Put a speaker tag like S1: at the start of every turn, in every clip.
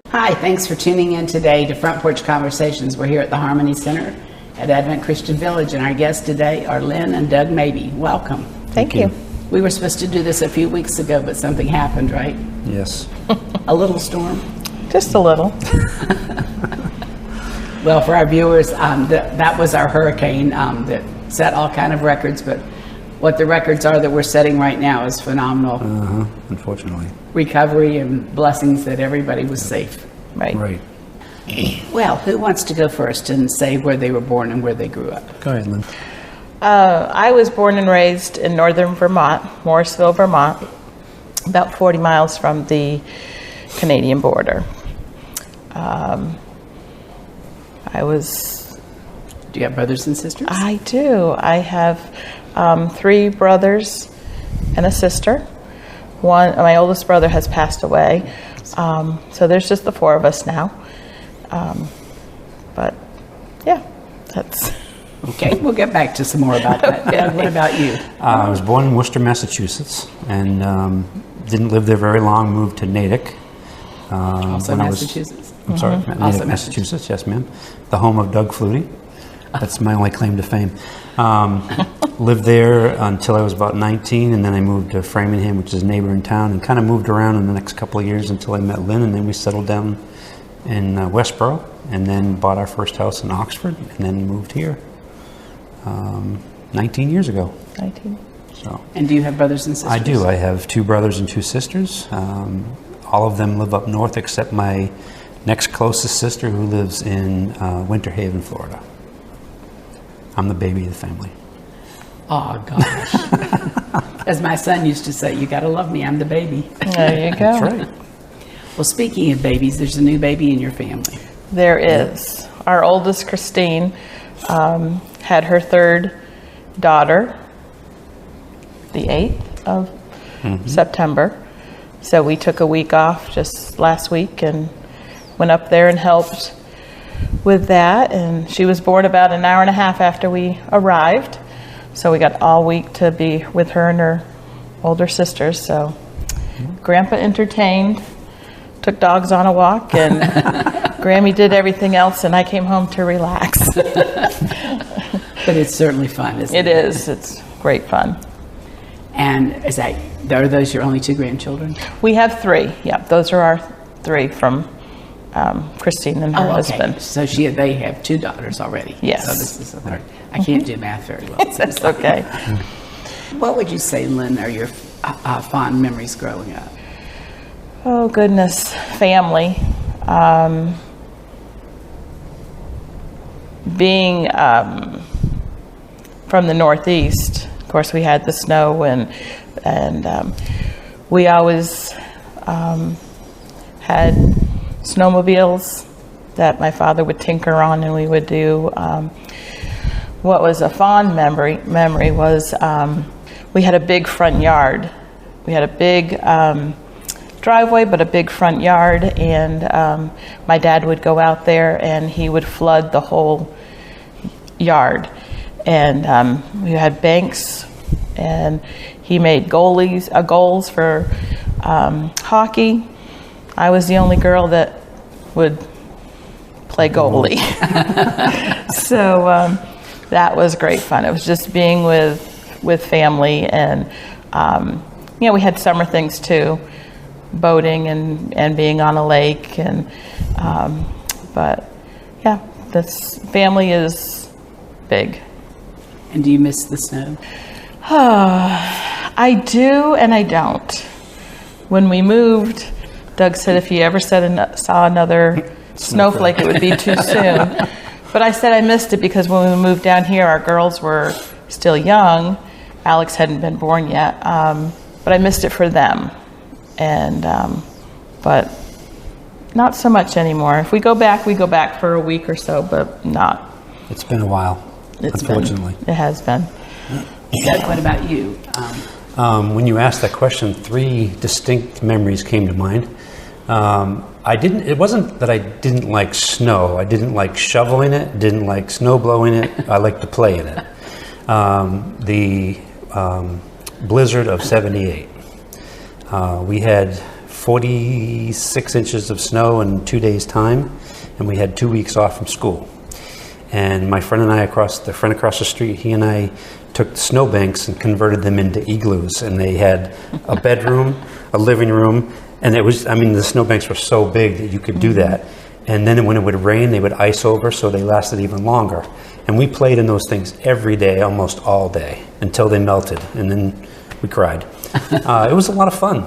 S1: Hi, thanks for tuning in today to Front Porch Conversations. We're here at the Harmony Center at Advent Christian Village, and our guests today are Lynn and Doug Mabey. Welcome.
S2: Thank you.
S1: We were supposed to do this a few weeks ago, but something happened, right?
S3: Yes.
S1: A little storm?
S2: Just a little.
S1: Well, for our viewers, that was our hurricane that set all kind of records, but what the records are that we're setting right now is phenomenal.
S3: Unfortunately.
S1: Recovery and blessings that everybody was safe.
S2: Right.
S3: Right.
S1: Well, who wants to go first and say where they were born and where they grew up?
S3: Go ahead, Lynn.
S2: I was born and raised in northern Vermont, Morrisville, Vermont, about 40 miles from the Canadian border.
S1: Do you have brothers and sisters?
S2: I do. I have 3 brothers and a sister. My oldest brother has passed away, so there's just the 4 of us now. But yeah, that's...
S1: Okay, we'll get back to some more about that. Doug, what about you?
S3: I was born in Worcester, Massachusetts, and didn't live there very long. Moved to Natick.
S1: Also Massachusetts?
S3: I'm sorry,
S1: Also
S3: Natick, Massachusetts, yes ma'am. The home of Doug Flutie. That's my only claim to fame. Lived there until I was about 19, and then I moved to Framingham, which is a neighboring town, and kind of moved around in the next couple of years until I met Lynn, and then we settled down in Westboro, and then bought our first house in Oxford, and then moved here 19 years ago.
S2: 19.
S3: So.
S1: And do you have brothers and sisters?
S3: I do. I have 2 brothers and 2 sisters. All of them live up north except my next closest sister, who lives in Winter Haven, Florida. I'm the baby of the family.
S1: Oh, gosh. As my son used to say, you got to love me, I'm the baby.
S2: There you go.
S3: That's right.
S1: Well, speaking of babies, there's a new baby in your family.
S2: There is. Our oldest, Christine, had her 3rd daughter the 8th of September. So we took a week off just last week and went up there and helped with that. And she was born about an hour and a half after we arrived. So we got all week to be with her and her older sisters. So Grandpa entertained, took dogs on a walk, and Grammy did everything else, and I came home to relax.
S1: But it's certainly fun, isn't it?
S2: It is. It's great fun.
S1: And are those your only 2 grandchildren?
S2: We have 3. Yeah, those are our 3 from Christine and her husband.
S1: So they have 2 daughters already.
S2: Yes.
S1: So this is the 3rd. I can't do math very well.
S2: That's okay.
S1: What would you say, Lynn, are your fond memories growing up?
S2: Oh, goodness. Family. Being from the Northeast, of course, we had the snow, and we always had snowmobiles that my father would tinker on, and we would do. What was a fond memory was we had a big front yard. We had a big driveway, but a big front yard, and my dad would go out there and he would flood the whole yard. And we had banks and he made goals for hockey. I was the only girl that would play goalie. So that was great fun. It was just being with family, and we had summer things too, boating and being on a lake, and but yeah, this family is big.
S1: And do you miss the snow?
S2: I do and I don't. When we moved, Doug said if he ever saw another snowflake, it would be too soon. But I said I missed it because when we moved down here, our girls were still young. Alex hadn't been born yet, but I missed it for them. And but not so much anymore. If we go back for a week or so, but not.
S3: It's been a while, unfortunately.
S2: It has been.
S1: Doug, what about you?
S3: When you asked that question, 3 distinct memories came to mind. It wasn't that I didn't like snow. I didn't like shoveling it, didn't like snow blowing it. I liked to play in it. The blizzard of '78. We had 46 inches of snow in 2 days' time, and we had 2 weeks off from school. And my friend and I, across the street, he and I took the snowbanks and converted them into igloos. And they had a bedroom, a living room, and the snowbanks were so big that you could do that. And then when it would rain, they would ice over, so they lasted even longer. And we played in those things every day, almost all day, until they melted, and then we cried. It was a lot of fun.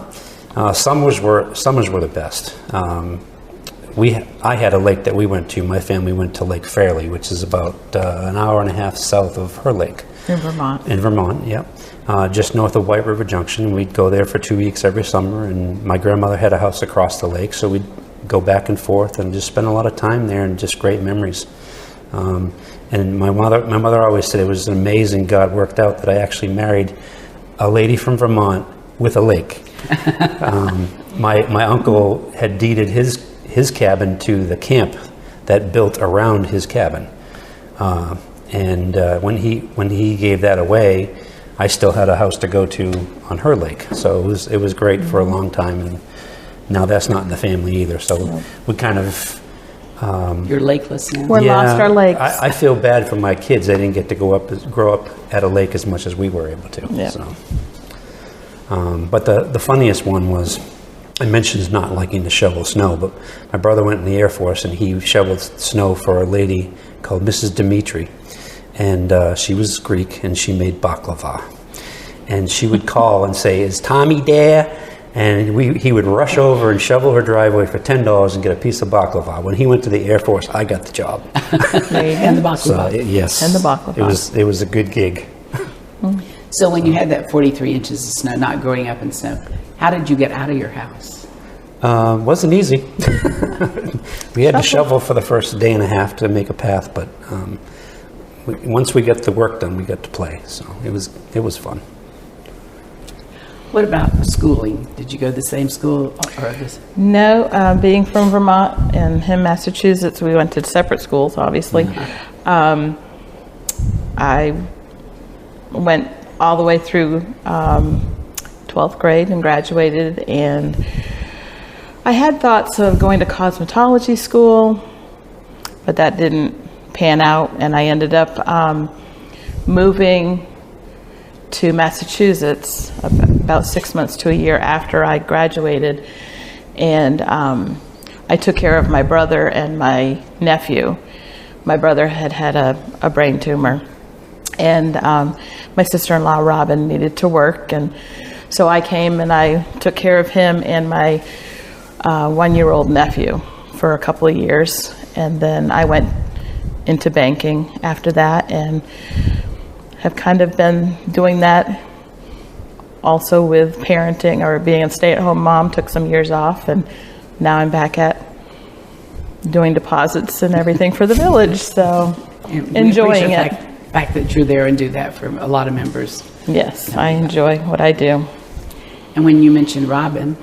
S3: Summers were the best. I had a lake that we went to. My family went to Lake Fairley, which is about an hour and a half south of her lake.
S2: In Vermont.
S3: In Vermont, yep. Just north of White River Junction. We'd go there for 2 weeks every summer, and my grandmother had a house across the lake, so we'd go back and forth and just spend a lot of time there, and just great memories. And my mother always said it was amazing God worked out that I actually married a lady from Vermont with a lake. My uncle had deeded his cabin to the camp that built around his cabin, and when he gave that away, I still had a house to go to on her lake. So it was great for a long time, and now that's not in the family either. So we kind of
S1: You're lakeless now.
S2: We're lost our lakes.
S3: I feel bad for my kids. They didn't get to grow up at a lake as much as we were able to.
S2: Yeah.
S3: So. But the funniest one was, I mentioned not liking to shovel snow, but my brother went in the Air Force and he shoveled snow for a lady called Mrs. Dimitri. And she was Greek, and she made baklava. And she would call and say, "Is Tommy there?" And he would rush over and shovel her driveway for $10 and get a piece of baklava. When he went to the Air Force, I got the job.
S1: And the baklava.
S3: So, yes.
S2: And the baklava.
S3: It was a good gig.
S1: So when you had that 43 inches of snow, not growing up in snow, how did you get out of your house?
S3: Wasn't easy. We had to shovel for the first day and a half to make a path, but once we got the work done, we got to play. So it was fun.
S1: What about schooling? Did you go to the same school? Or this?
S2: No, being from Vermont and him Massachusetts, we went to separate schools, obviously. I went all the way through 12th grade and graduated, and I had thoughts of going to cosmetology school, but that didn't pan out, and I ended up moving to Massachusetts about 6 months to a year after I graduated, and I took care of my brother and my nephew. My brother had a brain tumor, and my sister-in-law Robin needed to work, and so I came and I took care of him and my 1-year-old nephew for a couple of years, and then I went into banking after that, and have kind of been doing that also with parenting or being a stay-at-home mom. Took some years off, and now I'm back at doing deposits and everything for the village, so enjoying it.
S1: The fact that you're there and do that for a lot of members.
S2: Yes, I enjoy what I do.
S1: And when you mentioned Robin,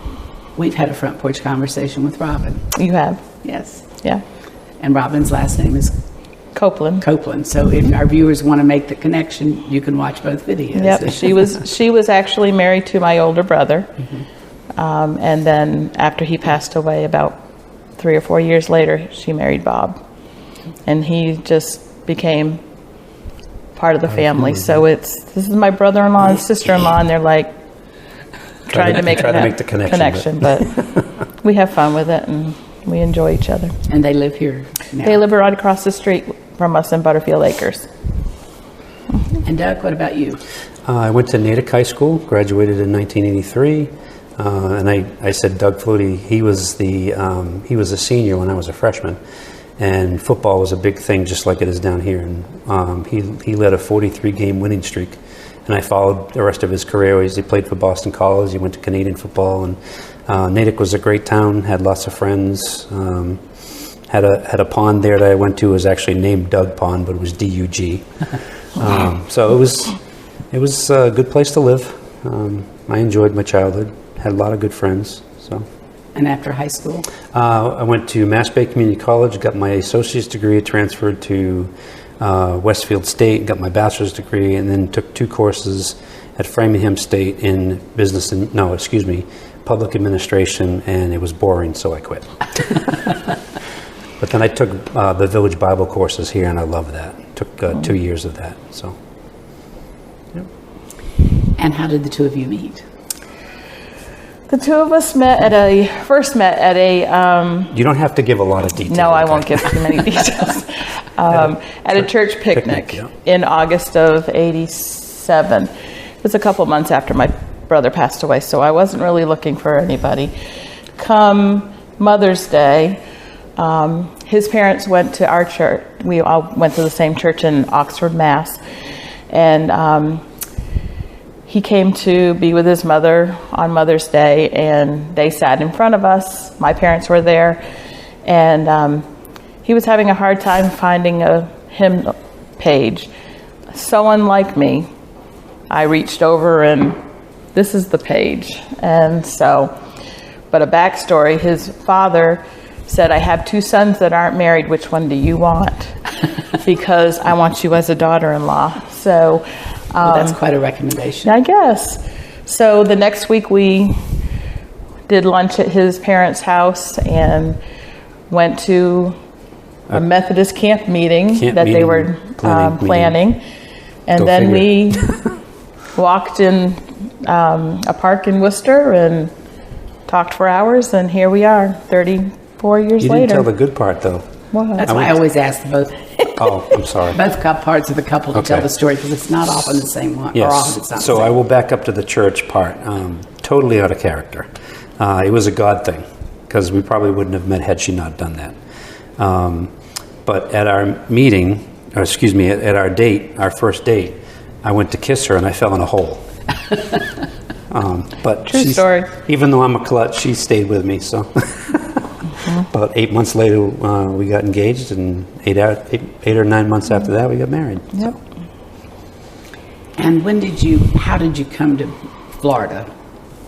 S1: we've had a front porch conversation with Robin.
S2: You have?
S1: Yes.
S2: Yeah.
S1: And Robin's last name is
S2: Copeland.
S1: So if our viewers want to make the connection, you can watch both videos.
S2: Yep, she was actually married to my older brother. And then after he passed away about 3 or 4 years later, she married Bob. And he just became part of the family. So this is my brother-in-law and sister-in-law, and they're like trying to make
S3: the connection.
S2: But we have fun with it, and we enjoy each other.
S1: And they live here now.
S2: They live right across the street from us in Butterfield Acres.
S1: And Doug, what about you?
S3: I went to Natick High School, graduated in 1983. And I said Doug Flutie, he was a senior when I was a freshman. And football was a big thing, just like it is down here. And he led a 43-game winning streak. And I followed the rest of his career. He played for Boston College. He went to Canadian football. And Natick was a great town, had lots of friends. Had a pond there that I went to. It was actually named Doug Pond, but it was D-U-G. So it was a good place to live. I enjoyed my childhood. Had a lot of good friends. So.
S1: And after high school?
S3: I went to Mabey Community College, got my associate's degree, transferred to Westfield State, got my bachelor's degree, and then took 2 courses at Framingham State in public administration, and it was boring, so I quit. But then I took the Village Bible courses here, and I loved that. Took 2 years of that. So. Yep.
S1: And how did the two of you meet?
S2: The two of us first met at a...
S3: You don't have to give a lot of detail.
S2: No, I won't give too many details. At a church picnic in August of '87. It was a couple months after my brother passed away, so I wasn't really looking for anybody. Come Mother's Day, his parents went to our church. We all went to the same church in Oxford, Mass. And he came to be with his mother on Mother's Day, and they sat in front of us. My parents were there, and he was having a hard time finding a hymn page. So unlike me, I reached over and this is the page. And so, but a backstory, his father said, I have 2 sons that aren't married. Which one do you want? Because I want you as a daughter-in-law. So
S1: well, that's quite a recommendation.
S2: I guess. So the next week we did lunch at his parents' house and went to a Methodist camp meeting they were planning. And then we walked in a park in Worcester and talked for hours, and here we are 34 years later.
S3: You didn't tell the good part, though.
S2: What?
S1: That's why I always ask both.
S3: Oh, I'm sorry.
S1: Both parts of the couple to tell the story, because it's not often the same one.
S3: Yes.
S1: Or often it's not
S3: So
S1: the same.
S3: I will back up to the church part. Totally out of character. It was a God thing, because we probably wouldn't have met had she not done that. But at our meeting, at our date, our first date, I went to kiss her and I fell in a hole. But
S2: True story.
S3: Even though I'm a klutz, she stayed with me. So about 8 months later, we got engaged, and 8 or 9 months after that, we got married.
S2: Yep.
S3: So.
S1: And how did you come to Florida?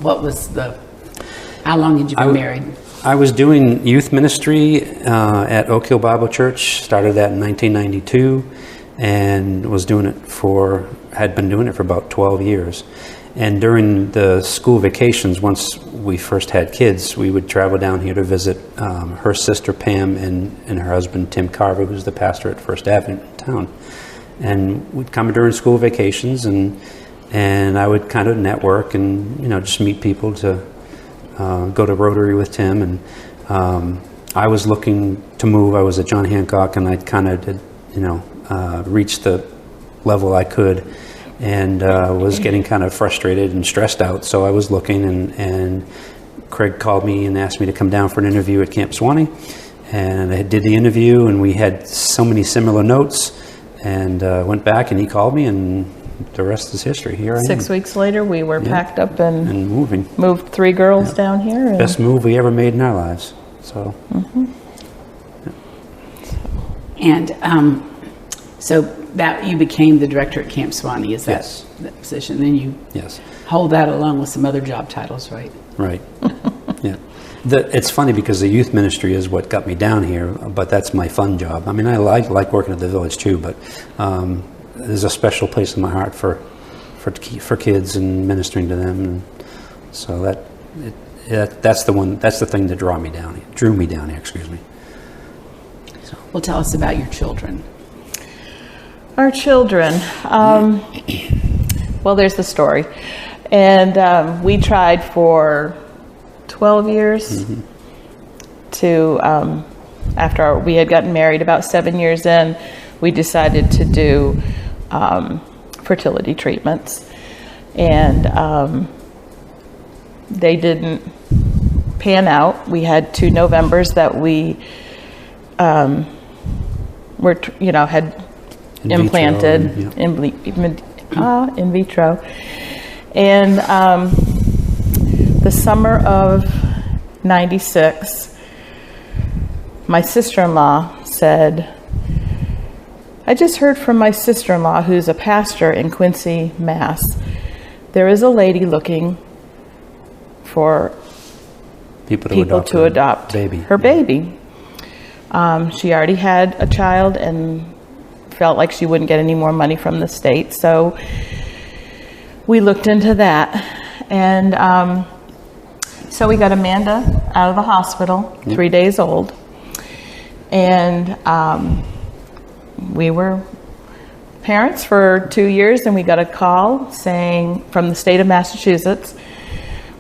S1: How long had you been married?
S3: I was doing youth ministry at Oak Hill Bible Church. Started that in 1992, and had been doing it for about 12 years. And during the school vacations, once we first had kids, we would travel down here to visit her sister Pam and her husband Tim Carver, who's the pastor at First Avenue in town. And we'd come during school vacations, and I would kind of network and just meet people to go to Rotary with Tim. And I was looking to move. I was at John Hancock, and I kind of did reached the level I could, and was getting kind of frustrated and stressed out. So I was looking, and Craig called me and asked me to come down for an interview at Camp Swanee. And I did the interview, and we had so many similar notes, and went back, and he called me, and the rest is history. Here I am.
S2: 6 weeks later, we were packed up and
S3: moving.
S2: Moved 3 girls down here.
S3: Best move we ever made in our lives. So.
S1: And so that you became the director at Camp Swanee, is that the position? Then you hold that along with some other job titles, right?
S3: Right. Yeah. It's funny because the youth ministry is what got me down here, but that's my fun job. I mean, I like working at the village too, but there's a special place in my heart for kids and ministering to them, and so that's the thing that drew me down here. Excuse me. So.
S1: Well, tell us about your children.
S2: Our children. Well, there's the story, and we tried for 12 years to, after we had gotten married, about 7 years in, we decided to do fertility treatments, and they didn't pan out. We had 2 Novembers that we had implanted in vitro, and the summer of '96, my sister-in-law said, I just heard from my sister-in-law, who's a pastor in Quincy, Mass. There is a lady looking for people to adopt her baby. She already had a child and felt like she wouldn't get any more money from the state, so we looked into that, and so we got Amanda out of the hospital, 3 days old, and we were parents for 2 years, and we got a call saying from the state of Massachusetts,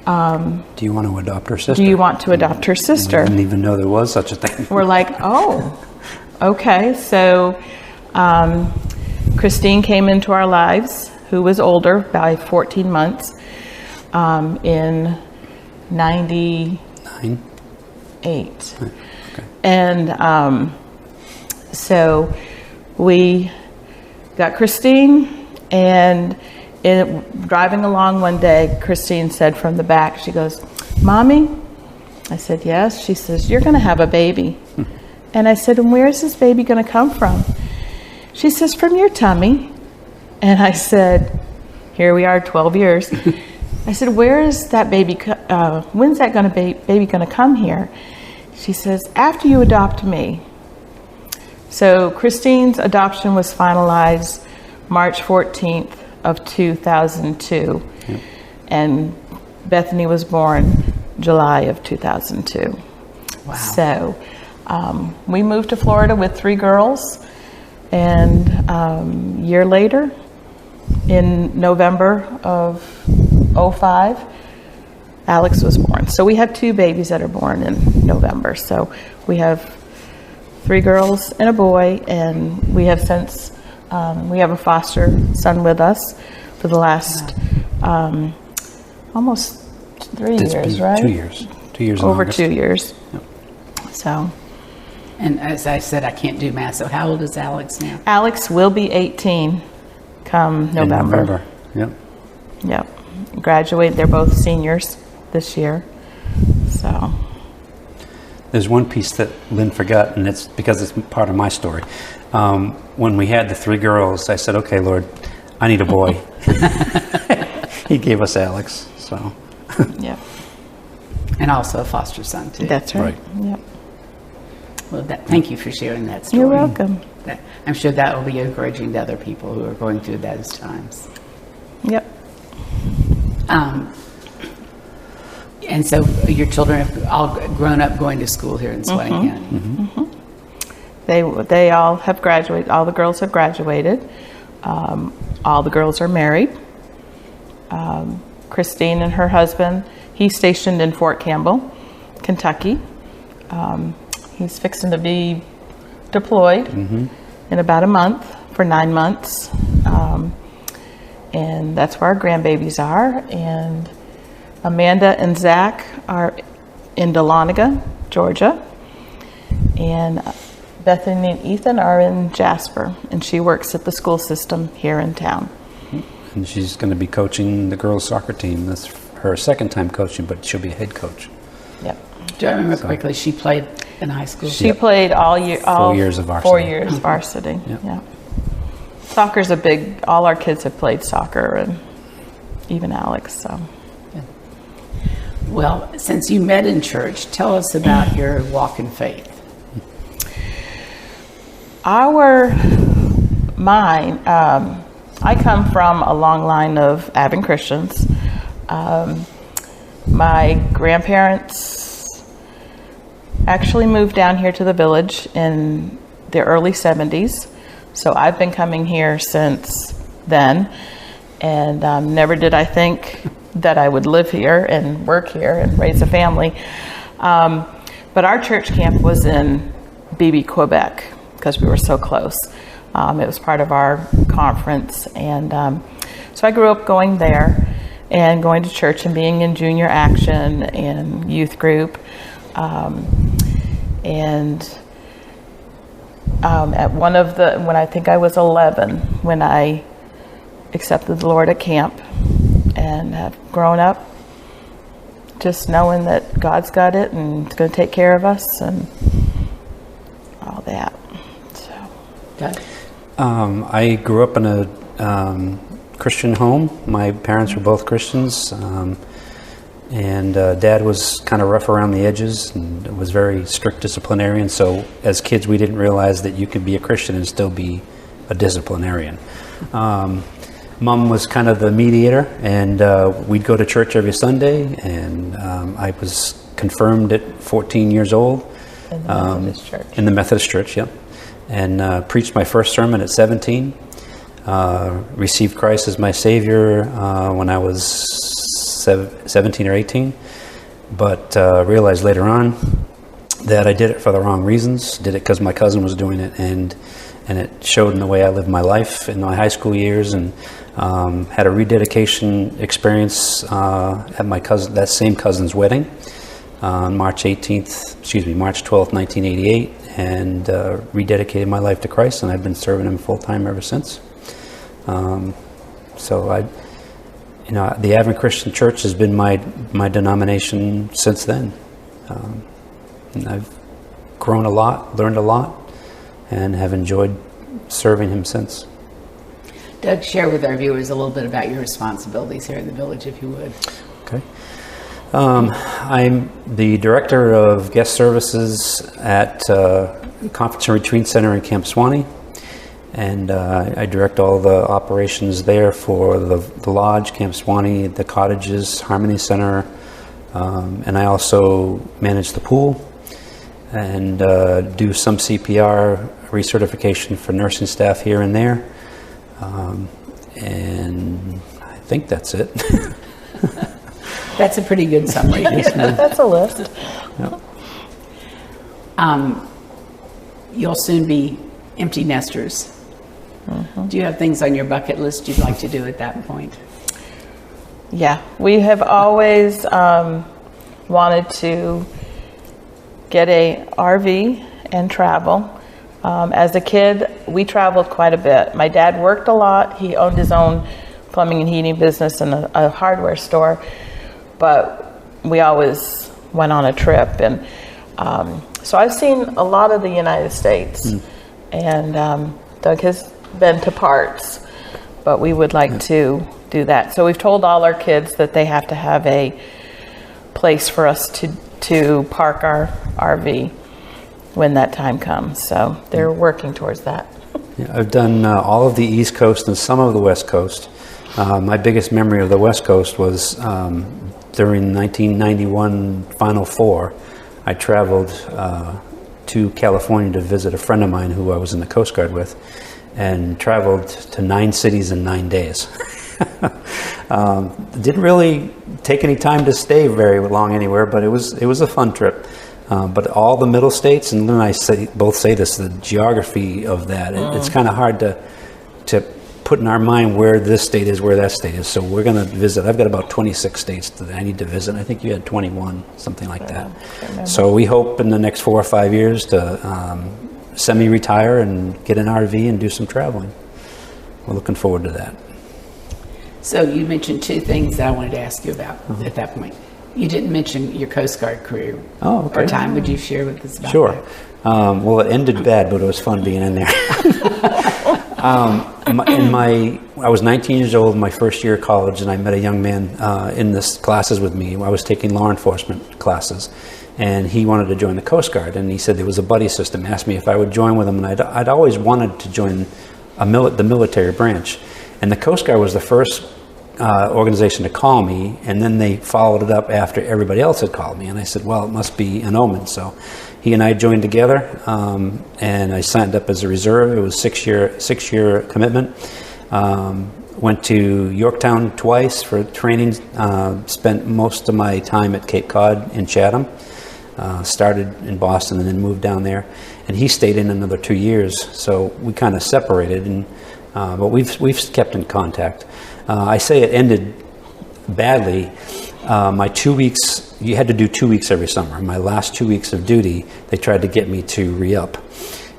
S3: do you want to adopt her sister?
S2: Do you want to adopt her sister?
S3: I didn't even know there was such a thing.
S2: We're like, oh, okay. So Christine came into our lives, who was older by 14 months, in 98. Okay. And so we got Christine, and driving along one day, Christine said from the back, she goes, Mommy? I said, yes. She says, you're going to have a baby. And I said, and where is this baby going to come from? She says, from your tummy. And I said, here we are 12 years. I said, where is that baby? When's that baby going to come here? She says, after you adopt me. So Christine's adoption was finalized March 14th of 2002. Yep. And Bethany was born July of 2002.
S1: Wow.
S2: So we moved to Florida with 3 girls, and a year later, in November of 2005, Alex was born. So we have 2 babies that are born in November. So we have 3 girls and a boy, and we have since we have a foster son with us for the last almost 3 years, right?
S3: 2 years. 2 years.
S2: Over 2 years. Yep. So.
S1: And as I said, I can't do math. So how old is Alex now?
S2: Alex will be 18 come November.
S3: Yep.
S2: Yep. Graduate. They're both seniors this year. So.
S3: There's one piece that Lynn forgot, and it's because it's part of my story. When we had the 3 girls, I said, okay, Lord, I need a boy. He gave us Alex, so.
S2: Yeah.
S1: And also a foster son, too.
S2: That's right. Yep.
S1: Well, thank you for sharing that story.
S2: You're welcome.
S1: I'm sure that will be encouraging to other people who are going through those times.
S2: Yep.
S1: And so your children have all grown up going to school here in Swainigan.
S2: Mm-hmm. They all have graduated. All the girls have graduated. All the girls are married. Christine and her husband, he's stationed in Fort Campbell, Kentucky. He's fixing to be deployed in about a month for 9 months. And that's where our grandbabies are. And Amanda and Zach are in Dahlonega, Georgia. And Bethany and Ethan are in Jasper. And she works at the school system here in town.
S3: And she's going to be coaching the girls' soccer team. That's her second time coaching, but she'll be a head coach.
S2: Yep.
S1: Do I remember correctly, she played in high school?
S2: She played all year.
S3: 4 years of varsity.
S2: 4 years varsity, yeah. Soccer's a big, all our kids have played soccer, and even Alex, so.
S1: Well, since you met in church, tell us about your walk in faith.
S2: I come from a long line of Advent Christians. My grandparents actually moved down here to the village in the early 70s. So I've been coming here since then. And never did I think that I would live here and work here and raise a family. But our church camp was in Mabey, Quebec, because we were so close. It was part of our conference. And so I grew up going there and going to church and being in junior action and youth group. At one of when I think I was 11, when I accepted the Lord at camp, and have grown up just knowing that God's got it and He's going to take care of us and all that. So,
S1: Doug?
S3: I grew up in a Christian home. My parents were both Christians, and Dad was kind of rough around the edges and was very strict disciplinarian. So as kids, we didn't realize that you could be a Christian and still be a disciplinarian. Mom was kind of the mediator, and we'd go to church every Sunday, and I was confirmed at 14 years old.
S2: in the Methodist Church.
S3: In the Methodist Church, yep. And preached my first sermon at 17. Received Christ as my Savior when I was 17 or 18. But realized later on that I did it for the wrong reasons. Did it because my cousin was doing it, and it showed in the way I lived my life in my high school years, and had a rededication experience at that same cousin's wedding on March 12th, 1988, and rededicated my life to Christ, and I've been serving Him full time ever since. So the Advent Christian Church has been my denomination since then. And I've grown a lot, learned a lot, and have enjoyed serving Him since.
S1: Doug, share with our viewers a little bit about your responsibilities here in the village, if you would.
S3: Okay. I'm the director of guest services at Conference and Retreat Center in Camp Swanee, and I direct all the operations there for the lodge, Camp Swanee, the cottages, Harmony Center, and I also manage the pool and do some CPR recertification for nursing staff here and there. And I think that's it.
S1: That's a pretty good summary.
S2: That's a list.
S3: Yep.
S1: You'll soon be empty nesters. Mm-hmm. Do you have things on your bucket list you'd like to do at that point?
S2: Yeah, we have always wanted to get a RV and travel. As a kid, we traveled quite a bit. My dad worked a lot. He owned his own plumbing and heating business and a hardware store, but we always went on a trip. And so I've seen a lot of the United States, and Doug has been to parts, but we would like to do that. So we've told all our kids that they have to have a place for us to park our RV when that time comes. So they're working towards that.
S3: Yeah, I've done all of the East Coast and some of the West Coast. My biggest memory of the West Coast was during 1991 Final Four. I traveled to California to visit a friend of mine who I was in the Coast Guard with, and traveled to 9 cities in 9 days. Didn't really take any time to stay very long anywhere, but it was a fun trip. But all the middle states, and Lynn and I both say this, the geography of that, it's kind of hard to put in our mind where this state is, where that state is. So we're going to visit. I've got about 26 states that I need to visit. I think you had 21, something like that. So we hope in the next 4 or 5 years to semi-retire and get an RV and do some traveling. We're looking forward to that.
S1: So you mentioned 2 things that I wanted to ask you about at that point. You didn't mention your Coast Guard career.
S3: Oh, okay.
S1: Or time. Would you share with us about
S3: Sure.
S1: that?
S3: Well, it ended bad, but it was fun being in there. I was 19 years old in my first year of college, and I met a young man in this classes with me. I was taking law enforcement classes, and he wanted to join the Coast Guard, and he said there was a buddy system. Asked me if I would join with him, and I'd always wanted to join the military branch, and the Coast Guard was the first organization to call me, and then they followed it up after everybody else had called me, and I said, well, it must be an omen. So he and I joined together, and I signed up as a reserve. It was six-year commitment. Went to Yorktown twice for training. Spent most of my time at Cape Cod in Chatham. Started in Boston and then moved down there. And he stayed in another 2 years, so we kind of separated. And but we've kept in contact. I say it ended badly. My 2 weeks, you had to do 2 weeks every summer. My last 2 weeks of duty, they tried to get me to re-up.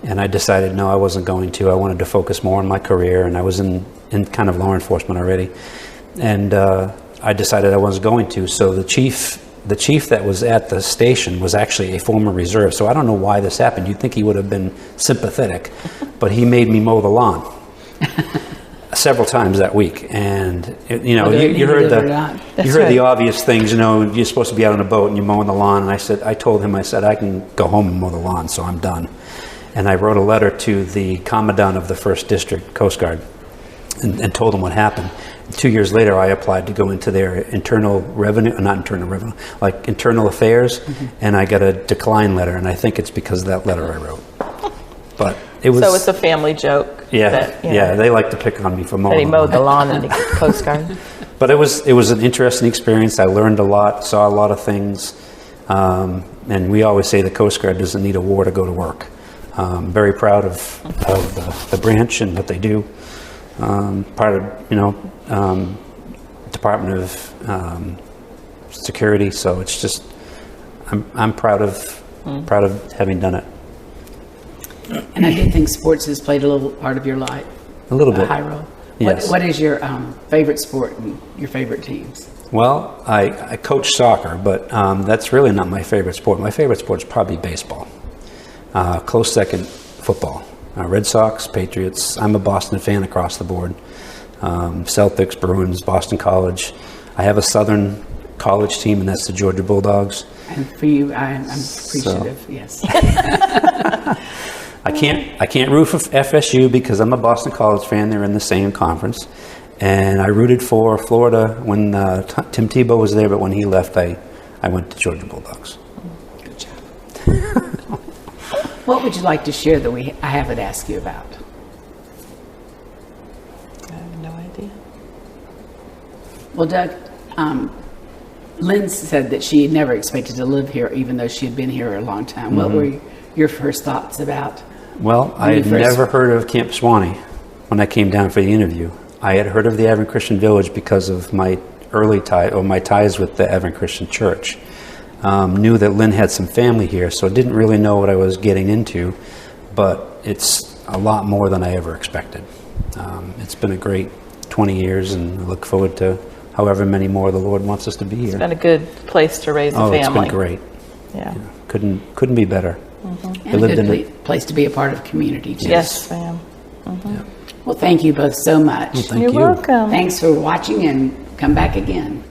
S3: And I decided, no, I wasn't going to. I wanted to focus more on my career, and I was in kind of law enforcement already. And I decided I wasn't going to. So the chief that was at the station was actually a former reserve. So I don't know why this happened. You'd think he would have been sympathetic, but he made me mow the lawn several times that week. And you heard the obvious things. You're supposed to be out on a boat and you're mowing the lawn. And I told him, I can go home and mow the lawn, so I'm done. And I wrote a letter to the commandant of the 1st District Coast Guard and told him what happened. 2 years later, I applied to go into their internal affairs, and I got a decline letter, and I think it's because of that letter I wrote. But it was...
S2: So it's a family joke.
S3: Yeah, they like to pick on me for mowing
S2: that he mowed the lawn in the Coast Guard.
S3: But it was an interesting experience. I learned a lot, saw a lot of things, and we always say the Coast Guard doesn't need a war to go to work. Very proud of the branch and what they do. Part of Department of Security. So it's just I'm proud of having done it.
S1: And I do think sports has played a little part of your life.
S3: A little bit.
S1: A high role.
S3: Yes.
S1: What is your favorite sport and your favorite teams?
S3: Well, I coach soccer, but that's really not my favorite sport. My favorite sport is probably baseball. Close second, football. Red Sox, Patriots. I'm a Boston fan across the board. Celtics, Bruins, Boston College. I have a Southern college team, and that's the Georgia Bulldogs.
S1: And for you, I'm appreciative. Yes.
S3: I can't root for FSU because I'm a Boston College fan. They're in the same conference, and I rooted for Florida when Tim Tebow was there. But when he left, I went to Georgia Bulldogs.
S1: Good job. What would you like to share that I haven't asked you about?
S2: I have no idea.
S1: Well, Doug, Lynn said that she had never expected to live here, even though she had been here a long time. Mm-hmm. What were your first thoughts about?
S3: Well, I had never heard of Camp Swanee when I came down for the interview. I had heard of the Advent Christian Village because of my my ties with the Advent Christian Church. Knew that Lynn had some family here, so I didn't really know what I was getting into, but it's a lot more than I ever expected. It's been a great 20 years, and I look forward to however many more the Lord wants us to be here.
S2: It's been a good place to raise a family.
S3: It's been great.
S2: Yeah.
S3: Couldn't be better.
S1: Mm-hmm. And a good place to be a part of community, too.
S2: Yes, ma'am. Mm-hmm.
S1: Yeah. Well, thank you both so much.
S3: Well, thank
S2: You're
S3: you.
S2: welcome.
S1: Thanks for watching, and come back again.